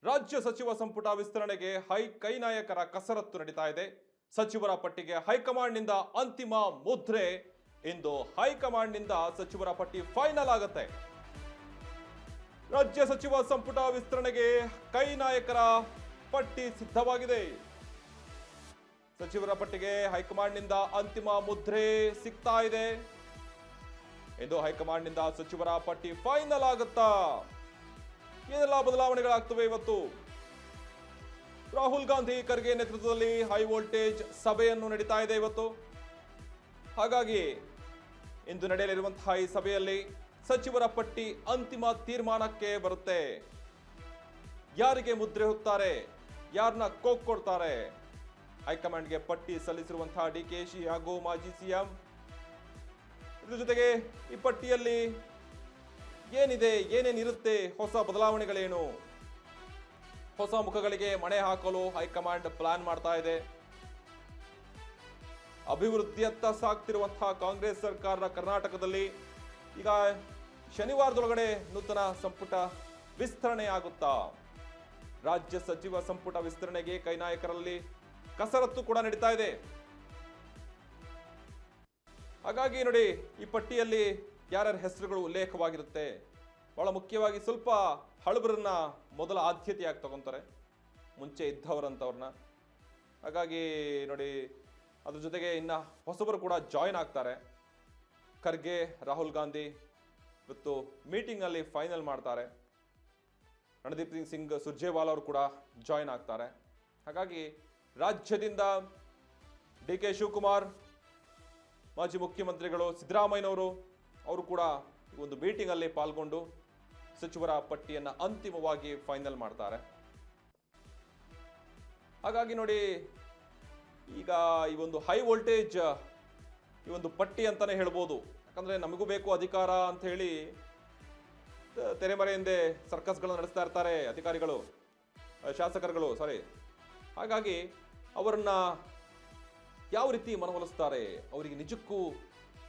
ರಾಜ್ಯ ಸಚಿವ ಸಂಪುಟ ವಿಸ್ತರಣೆಗೆ ಕೈ ನಾಯಕರ ಕಸರತ್ತು ನಡೀತಾ ಇದೆ. ಸಚಿವರ ಪಟ್ಟಿಗೆ ಹೈಕಮಾಂಡ್ನಿಂದ ಅಂತಿಮ ಮುದ್ರೆ. ಇಂದು ಹೈಕಮಾಂಡ್ನಿಂದ ಸಚಿವರ ಪಟ್ಟಿ ಫೈನಲ್ ಆಗುತ್ತೆ. ರಾಜ್ಯ ಸಚಿವ ಸಂಪುಟ ವಿಸ್ತರಣೆಗೆ ಕೈ ನಾಯಕರ ಪಟ್ಟಿ ಸಿದ್ಧವಾಗಿದೆ. ಸಚಿವರ ಪಟ್ಟಿಗೆ ಹೈಕಮಾಂಡ್ನಿಂದ ಅಂತಿಮ ಮುದ್ರೆ ಸಿಗ್ತಾ ಇದೆ. ಇಂದು ಹೈಕಮಾಂಡ್ನಿಂದ ಸಚಿವರ ಪಟ್ಟಿ ಫೈನಲ್ ಆಗುತ್ತಾ? ಏನೆಲ್ಲ ಬದಲಾವಣೆಗಳಾಗ್ತವೆ ಇವತ್ತು? ರಾಹುಲ್ ಗಾಂಧಿ ಖರ್ಗೆ ನೇತೃತ್ವದಲ್ಲಿ ಹೈ ವೋಲ್ಟೇಜ್ ಸಭೆಯನ್ನು ನಡೀತಾ ಇದೆ ಇವತ್ತು. ಹಾಗಾಗಿ ಇಂದು ನಡೆಯಲಿರುವಂತಹ ಈ ಸಭೆಯಲ್ಲಿ ಸಚಿವರ ಪಟ್ಟಿ ಅಂತಿಮ ತೀರ್ಮಾನಕ್ಕೆ ಬರುತ್ತೆ. ಯಾರಿಗೆ ಮುದ್ರೆ ಹೋಗ್ತಾರೆ, ಯಾರನ್ನ ಕೊಡ್ತಾರೆ? ಹೈಕಮಾಂಡ್ಗೆ ಪಟ್ಟಿ ಸಲ್ಲಿಸಿರುವಂತಹ ಡಿಕೆಶಿ ಹಾಗೂ ಮಾಜಿ ಸಿಎಂ. ಇದ್ರ ಜೊತೆಗೆ ಈ ಪಟ್ಟಿಯಲ್ಲಿ ಏನಿದೆ, ಏನೇನಿರುತ್ತೆ, ಹೊಸ ಬದಲಾವಣೆಗಳೇನು, ಹೊಸ ಮುಖಗಳಿಗೆ ಮಣೆ ಹಾಕಲು ಹೈಕಮಾಂಡ್ ಪ್ಲಾನ್ ಮಾಡ್ತಾ ಇದೆ. ಅಭಿವೃದ್ಧಿಯತ್ತ ಸಾಗ್ತಿರುವಂತಹ ಕಾಂಗ್ರೆಸ್ ಸರ್ಕಾರದ ಕರ್ನಾಟಕದಲ್ಲಿ ಈಗ ಶನಿವಾರದೊಳಗಡೆ ನೂತನ ಸಂಪುಟ ವಿಸ್ತರಣೆ ಆಗುತ್ತಾ? ರಾಜ್ಯ ಸಚಿವ ಸಂಪುಟ ವಿಸ್ತರಣೆಗೆ ಕೈ ನಾಯಕರಲ್ಲಿ ಕಸರತ್ತು ಕೂಡ ನಡೀತಾ ಇದೆ. ಹಾಗಾಗಿ ನೋಡಿ, ಈ ಪಟ್ಟಿಯಲ್ಲಿ ಯಾರ್ಯಾರ ಹೆಸರುಗಳು ಉಲ್ಲೇಖವಾಗಿರುತ್ತೆ. ಬಹಳ ಮುಖ್ಯವಾಗಿ ಸ್ವಲ್ಪ ಹಳಬರನ್ನ ಮೊದಲ ಆದ್ಯತೆಯಾಗಿ ತಗೊಂತಾರೆ, ಮುಂಚೆ ಇದ್ದವರಂತವ್ರನ್ನ. ಹಾಗಾಗಿ ನೋಡಿ, ಅದ್ರ ಜೊತೆಗೆ ಇನ್ನು ಹೊಸಬರು ಕೂಡ ಜಾಯಿನ್ ಆಗ್ತಾರೆ. ಖರ್ಗೆ, ರಾಹುಲ್ ಗಾಂಧಿ ಇವತ್ತು ಮೀಟಿಂಗಲ್ಲಿ ಫೈನಲ್ ಮಾಡ್ತಾರೆ. ರಣದೀಪ್ ಸಿಂಗ್ ಸುರ್ಜೇವಾಲಾ ಅವರು ಕೂಡ ಜಾಯಿನ್ ಆಗ್ತಾರೆ. ಹಾಗಾಗಿ ರಾಜ್ಯದಿಂದ ಡಿ ಕೆ ಶಿವಕುಮಾರ್, ಮಾಜಿ ಮುಖ್ಯಮಂತ್ರಿಗಳು ಸಿದ್ದರಾಮಯ್ಯನವರು ಅವರು ಕೂಡ ಈ ಒಂದು ಮೀಟಿಂಗಲ್ಲಿ ಪಾಲ್ಗೊಂಡು ಸಚಿವರ ಪಟ್ಟಿಯನ್ನು ಅಂತಿಮವಾಗಿ ಫೈನಲ್ ಮಾಡ್ತಾರೆ. ಹಾಗಾಗಿ ನೋಡಿ, ಈಗ ಈ ಒಂದು ಹೈ ವೋಲ್ಟೇಜ್ ಈ ಒಂದು ಪಟ್ಟಿ ಅಂತಾನೆ ಹೇಳ್ಬೋದು. ಯಾಕಂದ್ರೆ ನಮಗೂ ಬೇಕು ಅಧಿಕಾರ ಅಂತ ಹೇಳಿ ತೆರೆಮರೆ ಹಿಂದೆ ಸರ್ಕಸ್ಗಳನ್ನು ನಡೆಸ್ತಾ ಇರ್ತಾರೆ ಅಧಿಕಾರಿಗಳು, ಶಾಸಕರುಗಳು. ಹಾಗಾಗಿ ಅವರನ್ನ ಯಾವ ರೀತಿ ಮನವೊಲಿಸ್ತಾರೆ, ಅವರಿಗೆ ನಿಜಕ್ಕೂ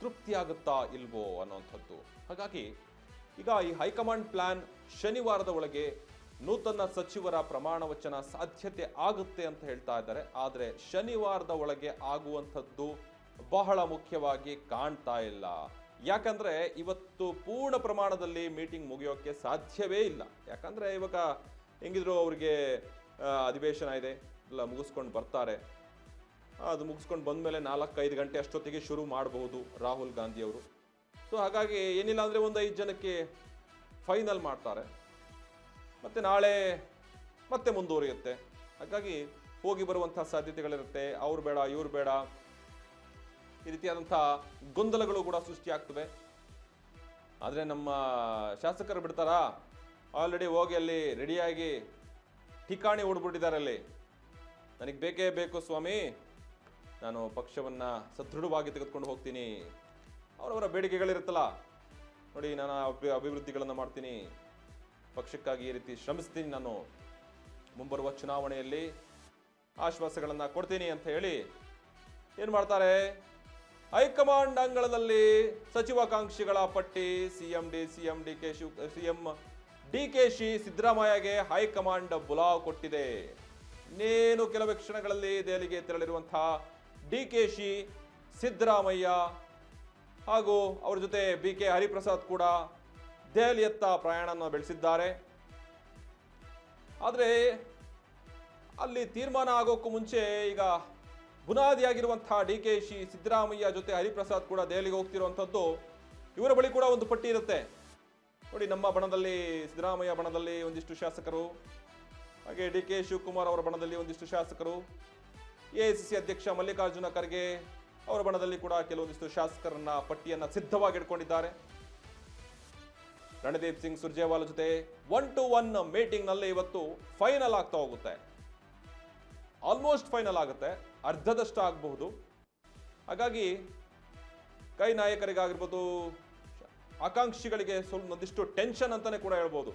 ತೃಪ್ತಿ ಆಗುತ್ತಾ ಇಲ್ವೋ ಅನ್ನೋಂಥದ್ದು. ಹಾಗಾಗಿ ಈಗ ಈ ಹೈಕಮಾಂಡ್ ಪ್ಲಾನ್ ಶನಿವಾರದ ಒಳಗೆ ನೂತನ ಸಚಿವರ ಪ್ರಮಾಣ ವಚನ ಸಾಧ್ಯತೆ ಆಗುತ್ತೆ ಅಂತ ಹೇಳ್ತಾ ಇದ್ದಾರೆ. ಆದರೆ ಶನಿವಾರದ ಒಳಗೆ ಆಗುವಂಥದ್ದು ಬಹಳ ಮುಖ್ಯವಾಗಿ ಕಾಣ್ತಾ ಇಲ್ಲ. ಯಾಕಂದ್ರೆ ಇವತ್ತು ಪೂರ್ಣ ಪ್ರಮಾಣದಲ್ಲಿ ಮೀಟಿಂಗ್ ಮುಗಿಯೋಕ್ಕೆ ಸಾಧ್ಯವೇ ಇಲ್ಲ. ಯಾಕಂದ್ರೆ ಇವಾಗ ಹೆಂಗಿದ್ರು ಅವ್ರಿಗೆ ಅಧಿವೇಶನ ಇದೆ, ಎಲ್ಲ ಮುಗಿಸ್ಕೊಂಡು ಬರ್ತಾರೆ. ಅದು ಮುಗಿಸ್ಕೊಂಡು ಬಂದಮೇಲೆ 4-5 ಗಂಟೆ ಅಷ್ಟೊತ್ತಿಗೆ ಶುರು ಮಾಡಬಹುದು ರಾಹುಲ್ ಗಾಂಧಿ ಅವರು. ಸೊ ಹಾಗಾಗಿ ಏನಿಲ್ಲ ಅಂದರೆ ಒಂದು 5 ಜನಕ್ಕೆ ಫೈನಲ್ ಮಾಡ್ತಾರೆ, ಮತ್ತೆ ನಾಳೆ ಮತ್ತೆ ಮುಂದುವರಿಯುತ್ತೆ. ಹಾಗಾಗಿ ಹೋಗಿ ಬರುವಂಥ ಸಾಧ್ಯತೆಗಳಿರುತ್ತೆ. ಅವ್ರು ಬೇಡ, ಇವ್ರು ಬೇಡ, ಈ ರೀತಿಯಾದಂಥ ಗೊಂದಲಗಳು ಕೂಡ ಸೃಷ್ಟಿಯಾಗ್ತವೆ. ಆದರೆ ನಮ್ಮ ಶಾಸಕರು ಬಿಡ್ತಾರಾ? ಆಲ್ರೆಡಿ ಹೋಗಿ ಅಲ್ಲಿ ರೆಡಿಯಾಗಿ ಠಿಕಾಣಿ ಹೊಡ್ಬಿಟ್ಟಿದ್ದಾರೆ. ಅಲ್ಲಿ ನನಗೆ ಬೇಕೇ ಬೇಕು ಸ್ವಾಮಿ, ನಾನು ಪಕ್ಷವನ್ನು ಸದೃಢವಾಗಿ ತೆಗೆದುಕೊಂಡು ಹೋಗ್ತೀನಿ. ಅವರವರ ಬೇಡಿಕೆಗಳಿರುತ್ತಲ್ಲ, ನೋಡಿ ನಾನು ಅಭಿವೃದ್ಧಿಗಳನ್ನು ಮಾಡ್ತೀನಿ, ಪಕ್ಷಕ್ಕಾಗಿ ಈ ರೀತಿ ಶ್ರಮಿಸ್ತೀನಿ, ನಾನು ಮುಂಬರುವ ಚುನಾವಣೆಯಲ್ಲಿ ಆಶ್ವಾಸಗಳನ್ನು ಕೊಡ್ತೀನಿ ಅಂತ ಹೇಳಿ ಏನು ಮಾಡ್ತಾರೆ? ಹೈಕಮಾಂಡ್ ಅಂಗಳದಲ್ಲಿ ಸಚಿವಾಕಾಂಕ್ಷಿಗಳ ಪಟ್ಟಿ ಸಿಎಂ ಡಿಕೆಶಿ ಸಿದ್ದರಾಮಯ್ಯಗೆ ಹೈಕಮಾಂಡ್ ಬುಲಾವ್ ಕೊಟ್ಟಿದೆ. ಇನ್ನೇನು ಕೆಲವೇ ಕ್ಷಣಗಳಲ್ಲಿ ದೆಹಲಿಗೆ ತೆರಳಿರುವಂತಹ ಡಿಕೆಶಿ, ಸಿದ್ದರಾಮಯ್ಯ ಹಾಗೂ ಅವರ ಜೊತೆ BK ಹರಿಪ್ರಸಾದ್ ಕೂಡ ದೆಹಲಿಯತ್ತ ಪ್ರಯಾಣವನ್ನು ಬೆಳೆಸಿದ್ದಾರೆ. ಆದರೆ ಅಲ್ಲಿ ತೀರ್ಮಾನ ಆಗೋಕ್ಕೂ ಮುಂಚೆ ಈಗ ಬುನಾದಿಯಾಗಿರುವಂತಹ ಡಿಕೆಶಿ, ಸಿದ್ದರಾಮಯ್ಯ ಜೊತೆ ಹರಿಪ್ರಸಾದ್ ಕೂಡ ದೆಹಲಿಗೆ ಹೋಗ್ತಿರುವಂಥದ್ದು. ಇವರ ಬಳಿ ಕೂಡ ಒಂದು ಪಟ್ಟಿ ಇರುತ್ತೆ ನೋಡಿ. ನಮ್ಮ ಬಣದಲ್ಲಿ, ಸಿದ್ದರಾಮಯ್ಯ ಬಣದಲ್ಲಿ ಒಂದಿಷ್ಟು ಶಾಸಕರು, ಹಾಗೆ DK ಶಿವಕುಮಾರ್ ಅವರ ಬಣದಲ್ಲಿ ಒಂದಿಷ್ಟು ಶಾಸಕರು, AICC ಅಧ್ಯಕ್ಷ ಮಲ್ಲಿಕಾರ್ಜುನ ಖರ್ಗೆ ಅವರ ಬಣದಲ್ಲಿ ಕೂಡ ಕೆಲವೊಂದಿಷ್ಟು ಶಾಸಕರನ್ನ ಪಟ್ಟಿಯನ್ನು ಸಿದ್ಧವಾಗಿ ಇಟ್ಕೊಂಡಿದ್ದಾರೆ. ರಣದೀಪ್ ಸಿಂಗ್ ಸುರ್ಜೇವಾಲಾ ಜೊತೆ 1-to-1 ಮೀಟಿಂಗ್ ನಲ್ಲಿ ಇವತ್ತು ಫೈನಲ್ ಆಗ್ತಾ ಹೋಗುತ್ತೆ. ಆಲ್ಮೋಸ್ಟ್ ಫೈನಲ್ ಆಗುತ್ತೆ, ಅರ್ಧದಷ್ಟು ಆಗಬಹುದು. ಹಾಗಾಗಿ ಕೈ ನಾಯಕರಿಗಾಗಿರ್ಬೋದು, ಆಕಾಂಕ್ಷಿಗಳಿಗೆ ಒಂದಿಷ್ಟು ಟೆನ್ಷನ್ ಅಂತಾನೆ ಕೂಡ ಹೇಳ್ಬೋದು.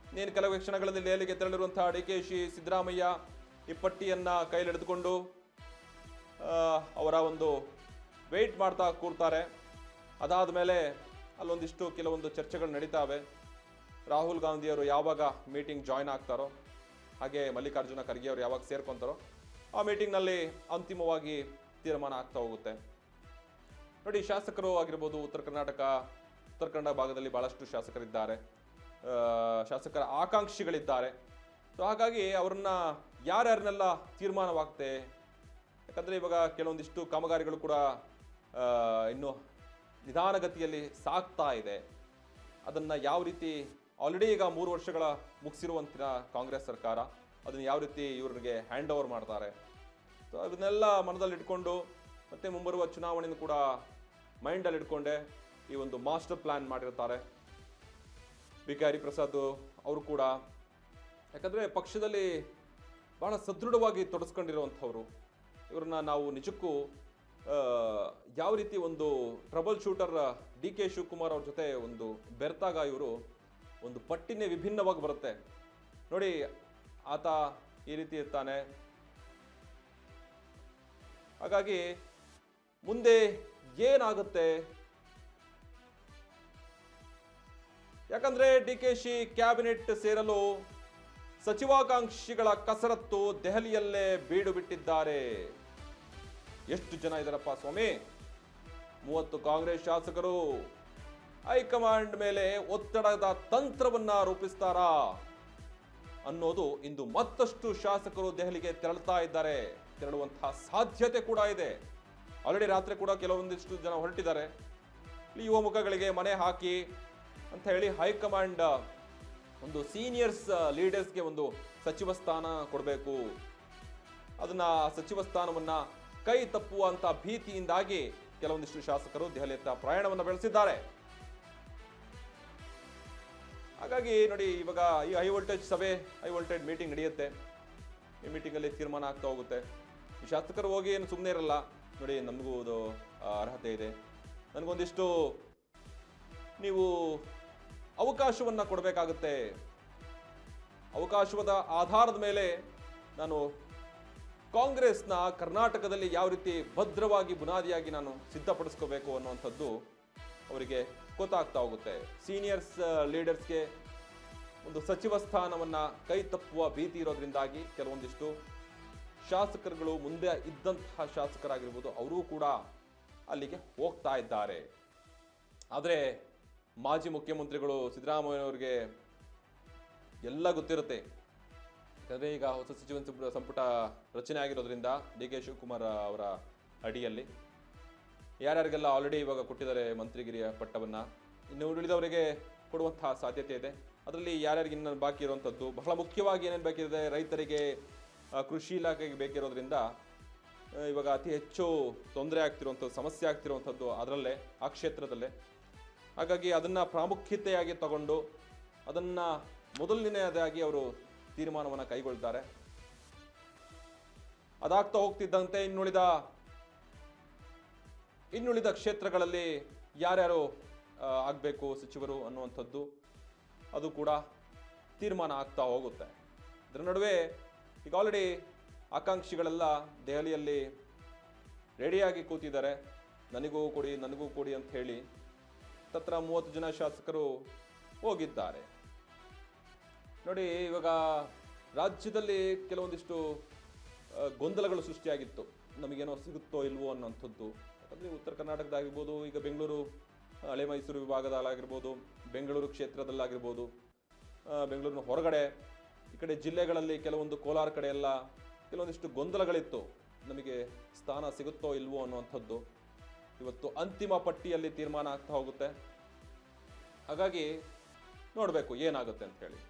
ಇನ್ನೇನು ಕೆಲವೇ ಕ್ಷಣಗಳಲ್ಲಿ ದೆಹಲಿಗೆ ತೆರಳಿರುವಂತಹ ಡಿಕೆಶಿ, ಸಿದ್ದರಾಮಯ್ಯ ಈ ಪಟ್ಟಿಯನ್ನ ಕೈಲಿಡಿದುಕೊಂಡು ಅವರ ಒಂದು ವೆಯ್ಟ್ ಮಾಡ್ತಾ ಕೂರ್ತಾರೆ. ಅದಾದ ಮೇಲೆ ಅಲ್ಲೊಂದಿಷ್ಟು ಕೆಲವೊಂದು ಚರ್ಚೆಗಳು ನಡೀತಾವೆ. ರಾಹುಲ್ ಗಾಂಧಿಯವರು ಯಾವಾಗ ಮೀಟಿಂಗ್ ಜಾಯ್ನ್ ಆಗ್ತಾರೋ, ಹಾಗೆ ಮಲ್ಲಿಕಾರ್ಜುನ ಖರ್ಗೆ ಅವರು ಯಾವಾಗ ಸೇರ್ಕೊಂತಾರೋ ಆ ಮೀಟಿಂಗ್ನಲ್ಲಿ ಅಂತಿಮವಾಗಿ ತೀರ್ಮಾನ ಆಗ್ತಾ ಹೋಗುತ್ತೆ. ನೋಡಿ, ಶಾಸಕರು ಆಗಿರ್ಬೋದು, ಉತ್ತರ ಕನ್ನಡ ಭಾಗದಲ್ಲಿ ಬಹಳಷ್ಟು ಶಾಸಕರಿದ್ದಾರೆ, ಶಾಸಕರ ಆಕಾಂಕ್ಷಿಗಳಿದ್ದಾರೆ. ಸೊ ಹಾಗಾಗಿ ಅವ್ರನ್ನ ಯಾರ್ಯಾರನ್ನೆಲ್ಲ ತೀರ್ಮಾನವಾಗುತ್ತೆ. ಯಾಕಂದರೆ ಇವಾಗ ಕೆಲವೊಂದಿಷ್ಟು ಕಾಮಗಾರಿಗಳು ಕೂಡ ಇನ್ನು ನಿಧಾನಗತಿಯಲ್ಲಿ ಸಾಗ್ತಾ ಇದೆ. ಅದನ್ನು ಯಾವ ರೀತಿ ಆಲ್ರೆಡಿ ಈಗ 3 ವರ್ಷಗಳ ಮುಗಿಸಿರುವಂಥ ಕಾಂಗ್ರೆಸ್ ಸರ್ಕಾರ ಅದನ್ನು ಯಾವ ರೀತಿ ಇವ್ರಿಗೆ ಹ್ಯಾಂಡ್ ಓವರ್ ಮಾಡ್ತಾರೆ. ಸೊ ಅದನ್ನೆಲ್ಲ ಮನದಲ್ಲಿಟ್ಕೊಂಡು ಮತ್ತೆ ಮುಂಬರುವ ಚುನಾವಣೆಯನ್ನು ಕೂಡ ಮೈಂಡಲ್ಲಿ ಇಟ್ಕೊಂಡೆ ಈ ಒಂದು ಮಾಸ್ಟರ್ ಪ್ಲಾನ್ ಮಾಡಿರ್ತಾರೆ ಬಿ ಕೆ ಹರಿಪ್ರಸಾದ್ ಅವರು ಕೂಡ. ಯಾಕಂದರೆ ಪಕ್ಷದಲ್ಲಿ ಬಹಳ ಸದೃಢವಾಗಿ ತೊಡಸ್ಕೊಂಡಿರುವಂಥವ್ರು. ಇವ್ರನ್ನ ನಾವು ನಿಜಕ್ಕೂ ಯಾವ ರೀತಿ ಒಂದು trouble shooter D K Shivakumar ಅವ್ರ ಜೊತೆ ಒಂದು ಬೆರ್ತಾಗ ಇವರು ಒಂದು ಪಟ್ಟಿನೇ ವಿಭಿನ್ನವಾಗಿ ಬರುತ್ತೆ. ನೋಡಿ, ಆತ ಈ ರೀತಿ ಇರ್ತಾನೆ. ಹಾಗಾಗಿ ಮುಂದೆ ಏನಾಗುತ್ತೆ? ಯಾಕಂದ್ರೆ ಡಿ ಕೆ ಶಿ ಕ್ಯಾಬಿನೆಟ್ ಸೇರಲು ಸಚಿವಾಕಾಂಕ್ಷಿಗಳ ಕಸರತ್ತು ದೆಹಲಿಯಲ್ಲೇ ಬೀಡು ಬಿಟ್ಟಿದ್ದಾರೆ. ಎಷ್ಟು ಜನ ಇದ್ದಾರಪ್ಪ ಸ್ವಾಮಿ? 30 ಕಾಂಗ್ರೆಸ್ ಶಾಸಕರು ಹೈಕಮಾಂಡ್ ಮೇಲೆ ಒತ್ತಡದ ತಂತ್ರವನ್ನ ರೂಪಿಸ್ತಾರಾ ಅನ್ನೋದು ಇಂದು ಮತ್ತಷ್ಟು ಶಾಸಕರು ದೆಹಲಿಗೆ ತೆರಳುವಂತಹ ಸಾಧ್ಯತೆ ಕೂಡ ಇದೆ. ಆಲ್ರೆಡಿ ರಾತ್ರಿ ಕೂಡ ಕೆಲವೊಂದಿಷ್ಟು ಜನ ಹೊರಟಿದ್ದಾರೆ. ಯುವ ಮುಖಗಳಿಗೆ ಮನೆ ಹಾಕಿ ಅಂತ ಹೇಳಿ ಹೈಕಮಾಂಡ್ ಒಂದು ಸೀನಿಯರ್ಸ್ ಲೀಡರ್ಸ್ಗೆ ಒಂದು ಸಚಿವ ಸ್ಥಾನ ಕೊಡಬೇಕು, ಅದನ್ನ ಸಚಿವ ಸ್ಥಾನವನ್ನ ಕೈ ತಪ್ಪುವಂತ ಭೀತಿಯಿಂದಾಗಿ ಕೆಲವೊಂದಿಷ್ಟು ಶಾಸಕರು ದೆಹಲಿಯತ್ತ ಪ್ರಯಾಣವನ್ನು ಬೆಳೆಸಿದ್ದಾರೆ. ಹಾಗಾಗಿ ನೋಡಿ, ಇವಾಗ ಈ ಹೈ ವೋಲ್ಟೇಜ್ ಮೀಟಿಂಗ್ ನಡೆಯುತ್ತೆ. ಈ ಮೀಟಿಂಗಲ್ಲಿ ತೀರ್ಮಾನ ಆಗ್ತಾ ಹೋಗುತ್ತೆ. ಈ ಶಾಸಕರು ಹೋಗಿ ಏನು ಸುಮ್ಮನೆ ಇರಲ್ಲ. ನೋಡಿ, ನಮಗೂ ಅದು ಅರ್ಹತೆ ಇದೆ, ನನಗೊಂದಿಷ್ಟು ನೀವು ಅವಕಾಶವನ್ನು ಕೊಡಬೇಕಾಗುತ್ತೆ, ಅವಕಾಶದ ಆಧಾರದ ಮೇಲೆ ನಾನು ಕಾಂಗ್ರೆಸ್ನ ಕರ್ನಾಟಕದಲ್ಲಿ ಯಾವ ರೀತಿ ಭದ್ರವಾಗಿ ಬುನಾದಿಯಾಗಿ ನಾನು ಸಿದ್ಧಪಡಿಸ್ಕೋಬೇಕು ಅನ್ನುವಂಥದ್ದು ಅವರಿಗೆ ಗೊತ್ತಾಗ್ತಾ ಹೋಗುತ್ತೆ. ಸೀನಿಯರ್ಸ್ ಲೀಡರ್ಸ್ಗೆ ಒಂದು ಸಚಿವ ಸ್ಥಾನವನ್ನು ಕೈ ತಪ್ಪುವ ಭೀತಿ ಇರೋದ್ರಿಂದಾಗಿ ಕೆಲವೊಂದಿಷ್ಟು ಶಾಸಕರುಗಳು, ಮುಂದೆ ಇದ್ದಂತಹ ಶಾಸಕರಾಗಿರ್ಬೋದು, ಅವರೂ ಕೂಡ ಅಲ್ಲಿಗೆ ಹೋಗ್ತಾ ಇದ್ದಾರೆ. ಆದರೆ ಮಾಜಿ ಮುಖ್ಯಮಂತ್ರಿಗಳು ಸಿದ್ದರಾಮಯ್ಯನವರಿಗೆ ಎಲ್ಲ ಗೊತ್ತಿರುತ್ತೆ. ಯಾಕಂದರೆ ಈಗ ಹೊಸ ಸಚಿವ ಸಂಪುಟ ರಚನೆ ಆಗಿರೋದ್ರಿಂದ ಡಿ ಕೆ ಶಿವಕುಮಾರ್ ಅವರ ಅಡಿಯಲ್ಲಿ ಯಾರ್ಯಾರಿಗೆಲ್ಲ ಆಲ್ರೆಡಿ ಇವಾಗ ಕೊಟ್ಟಿದ್ದಾರೆ ಮಂತ್ರಿಗಿರಿಯ ಪಟ್ಟವನ್ನು, ಇನ್ನು ಉಳಿದವರಿಗೆ ಕೊಡುವಂತಹ ಸಾಧ್ಯತೆ ಇದೆ. ಅದರಲ್ಲಿ ಯಾರ್ಯಾರಿಗೆ ಇನ್ನೂ ಬಾಕಿ ಇರುವಂಥದ್ದು, ಬಹಳ ಮುಖ್ಯವಾಗಿ ಏನೇನು ಬೇಕಿದೆ, ರೈತರಿಗೆ, ಕೃಷಿ ಇಲಾಖೆಗೆ ಬೇಕಿರೋದ್ರಿಂದ ಇವಾಗ ಅತಿ ಹೆಚ್ಚು ತೊಂದರೆ ಆಗ್ತಿರುವಂಥದ್ದು, ಸಮಸ್ಯೆ ಆಗ್ತಿರುವಂಥದ್ದು ಅದರಲ್ಲೇ, ಆ ಕ್ಷೇತ್ರದಲ್ಲೇ. ಹಾಗಾಗಿ ಅದನ್ನು ಪ್ರಾಮುಖ್ಯತೆಯಾಗಿ ತಗೊಂಡು ಅದನ್ನು ಮೊದಲನೆಯದಾಗಿ ಅವರು ತೀರ್ಮಾನವನ್ನು ಕೈಗೊಳ್ತಾರೆ. ಅದಾಗ್ತಾ ಹೋಗ್ತಿದ್ದಂತೆ ಇನ್ನುಳಿದ ಕ್ಷೇತ್ರಗಳಲ್ಲಿ ಯಾರ್ಯಾರು ಆಗಬೇಕು ಸಚಿವರು ಅನ್ನುವಂಥದ್ದು ಅದು ಕೂಡ ತೀರ್ಮಾನ ಆಗ್ತಾ ಹೋಗುತ್ತೆ. ಇದರ ನಡುವೆ ಈಗ ಆಲ್ರೆಡಿ ಆಕಾಂಕ್ಷಿಗಳೆಲ್ಲ ದೆಹಲಿಯಲ್ಲಿ ರೆಡಿಯಾಗಿ ಕೂತಿದ್ದಾರೆ. ನನಗೂ ಕೊಡಿ ಅಂತ ಹೇಳಿ ತತ್ರ 30 ಜನ ಶಾಸಕರು ಹೋಗಿದ್ದಾರೆ. ನೋಡಿ, ಇವಾಗ ರಾಜ್ಯದಲ್ಲಿ ಕೆಲವೊಂದಿಷ್ಟು ಗೊಂದಲಗಳು ಸೃಷ್ಟಿಯಾಗಿತ್ತು, ನಮಗೇನೋ ಸಿಗುತ್ತೋ ಇಲ್ವೋ ಅನ್ನೋಂಥದ್ದು. ಯಾಕಂದರೆ ಉತ್ತರ ಕರ್ನಾಟಕದಾಗಿರ್ಬೋದು, ಈಗ ಬೆಂಗಳೂರು ಹಳೆ ಮೈಸೂರು ವಿಭಾಗದಲ್ಲಾಗಿರ್ಬೋದು, ಬೆಂಗಳೂರು ಕ್ಷೇತ್ರದಲ್ಲಾಗಿರ್ಬೋದು, ಬೆಂಗಳೂರಿನ ಹೊರಗಡೆ ಈ ಕಡೆ ಜಿಲ್ಲೆಗಳಲ್ಲಿ ಕೆಲವೊಂದು ಕೋಲಾರ ಕಡೆ ಎಲ್ಲ ಕೆಲವೊಂದಿಷ್ಟು ಗೊಂದಲಗಳಿತ್ತು, ನಮಗೆ ಸ್ಥಾನ ಸಿಗುತ್ತೋ ಇಲ್ವೋ ಅನ್ನುವಂಥದ್ದು. ಇವತ್ತು ಅಂತಿಮ ಪಟ್ಟಿಯಲ್ಲಿ ತೀರ್ಮಾನ ಆಗ್ತಾ ಹೋಗುತ್ತೆ. ಹಾಗಾಗಿ ನೋಡಬೇಕು ಏನಾಗುತ್ತೆ ಅಂತ ಹೇಳಿ.